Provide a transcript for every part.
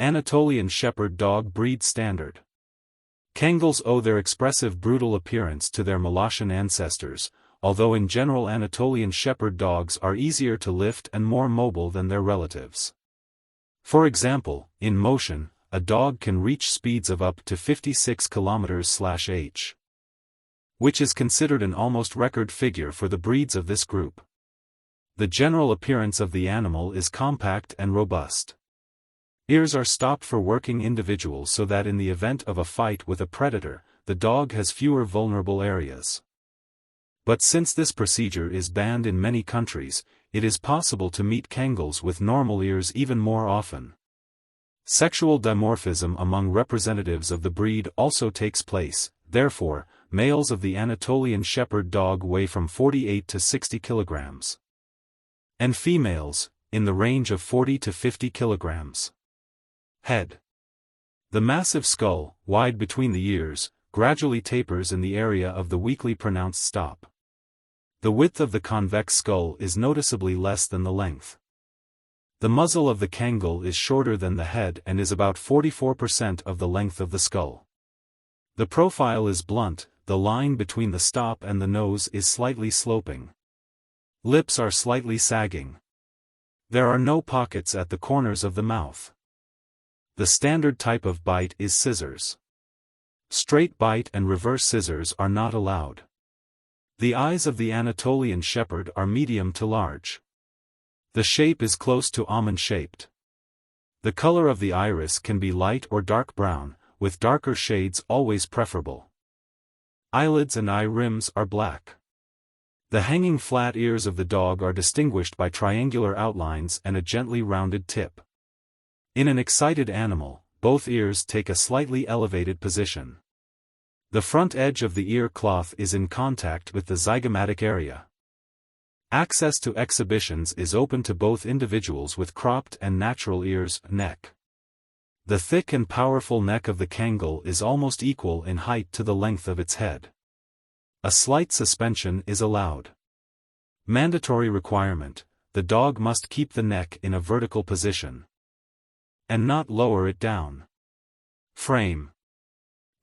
Anatolian Shepherd Dog Breed Standard. Kangals owe their expressive brutal appearance to their Molossian ancestors, although in general Anatolian Shepherd dogs are easier to lift and more mobile than their relatives. For example, in motion, a dog can reach speeds of up to 56 km/h, which is considered an almost record figure for the breeds of this group. The general appearance of the animal is compact and robust. Ears are stopped for working individuals so that in the event of a fight with a predator, the dog has fewer vulnerable areas. But since this procedure is banned in many countries, it is possible to meet Kangals with normal ears even more often. Sexual dimorphism among representatives of the breed also takes place, therefore, males of the Anatolian Shepherd dog weigh from 48 to 60 kilograms. And females, in the range of 40 to 50 kilograms. Head. The massive skull, wide between the ears, gradually tapers in the area of the weakly pronounced stop. The width of the convex skull is noticeably less than the length. The muzzle of the Kangal is shorter than the head and is about 44% of the length of the skull. The profile is blunt, the line between the stop and the nose is slightly sloping. Lips are slightly sagging. There are no pockets at the corners of the mouth. The standard type of bite is scissors. Straight bite and reverse scissors are not allowed. The eyes of the Anatolian Shepherd are medium to large. The shape is close to almond-shaped. The color of the iris can be light or dark brown, with darker shades always preferable. Eyelids and eye rims are black. The hanging flat ears of the dog are distinguished by triangular outlines and a gently rounded tip. In an excited animal, both ears take a slightly elevated position. The front edge of the ear cloth is in contact with the zygomatic area. Access to exhibitions is open to both individuals with cropped and natural ears, neck. The thick and powerful neck of the Kangal is almost equal in height to the length of its head. A slight suspension is allowed. Mandatory requirement: the dog must keep the neck in a vertical position and not lower it down. Frame.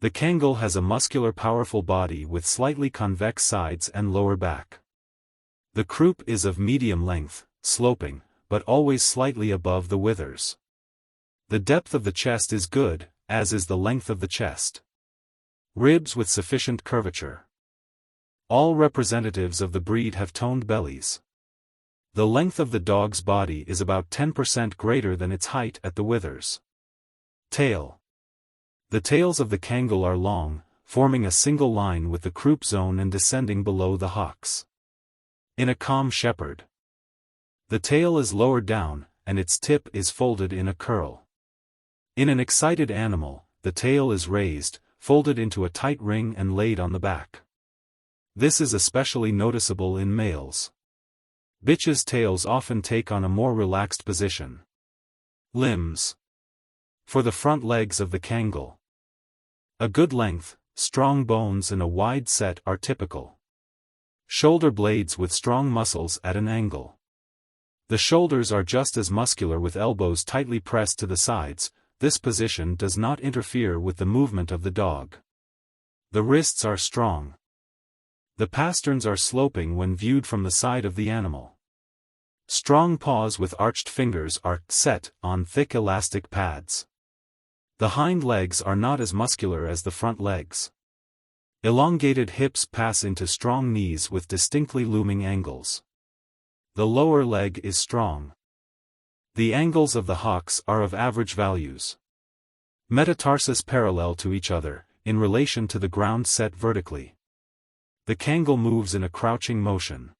The Kangal has a muscular powerful body with slightly convex sides and lower back. The croup is of medium length, sloping, but always slightly above the withers. The depth of the chest is good, as is the length of the chest. Ribs with sufficient curvature. All representatives of the breed have toned bellies. The length of the dog's body is about 10% greater than its height at the withers. Tail. The tails of the Kangal are long, forming a single line with the croup zone and descending below the hocks. In a calm shepherd, the tail is lowered down, and its tip is folded in a curl. In an excited animal, the tail is raised, folded into a tight ring and laid on the back. This is especially noticeable in males. Bitches' tails often take on a more relaxed position. Limbs. For the front legs of the Kangal, a good length, strong bones and a wide set are typical. Shoulder blades with strong muscles at an angle. The shoulders are just as muscular with elbows tightly pressed to the sides. This position does not interfere with the movement of the dog. The wrists are strong. The pasterns are sloping when viewed from the side of the animal. Strong paws with arched fingers are set on thick elastic pads. The hind legs are not as muscular as the front legs. Elongated hips pass into strong knees with distinctly looming angles. The lower leg is strong. The angles of the hocks are of average values. Metatarsus parallel to each other, in relation to the ground set vertically. The Kangal moves in a crouching motion.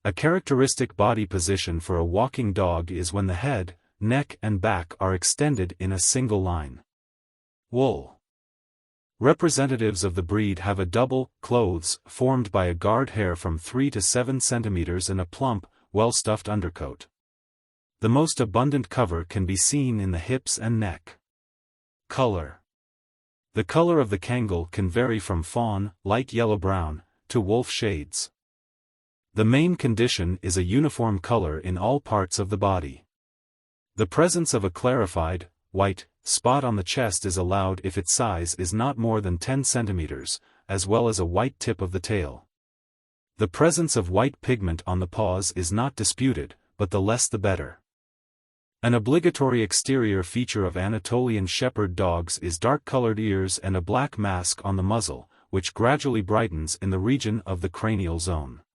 A characteristic body position for a walking dog is when the head, neck and back are extended in a single line. Wool. Representatives of the breed have a double clothes formed by a guard hair from 3 to 7 centimeters and a plump, well-stuffed undercoat. The most abundant cover can be seen in the hips and neck. Color. The color of the Kangal can vary from fawn, light yellow-brown, to wolf shades. The main condition is a uniform color in all parts of the body. The presence of a clarified, white, spot on the chest is allowed if its size is not more than 10 cm, as well as a white tip of the tail. The presence of white pigment on the paws is not disputed, but the less the better. An obligatory exterior feature of Anatolian Shepherd dogs is dark-colored ears and a black mask on the muzzle, which gradually brightens in the region of the cranial zone.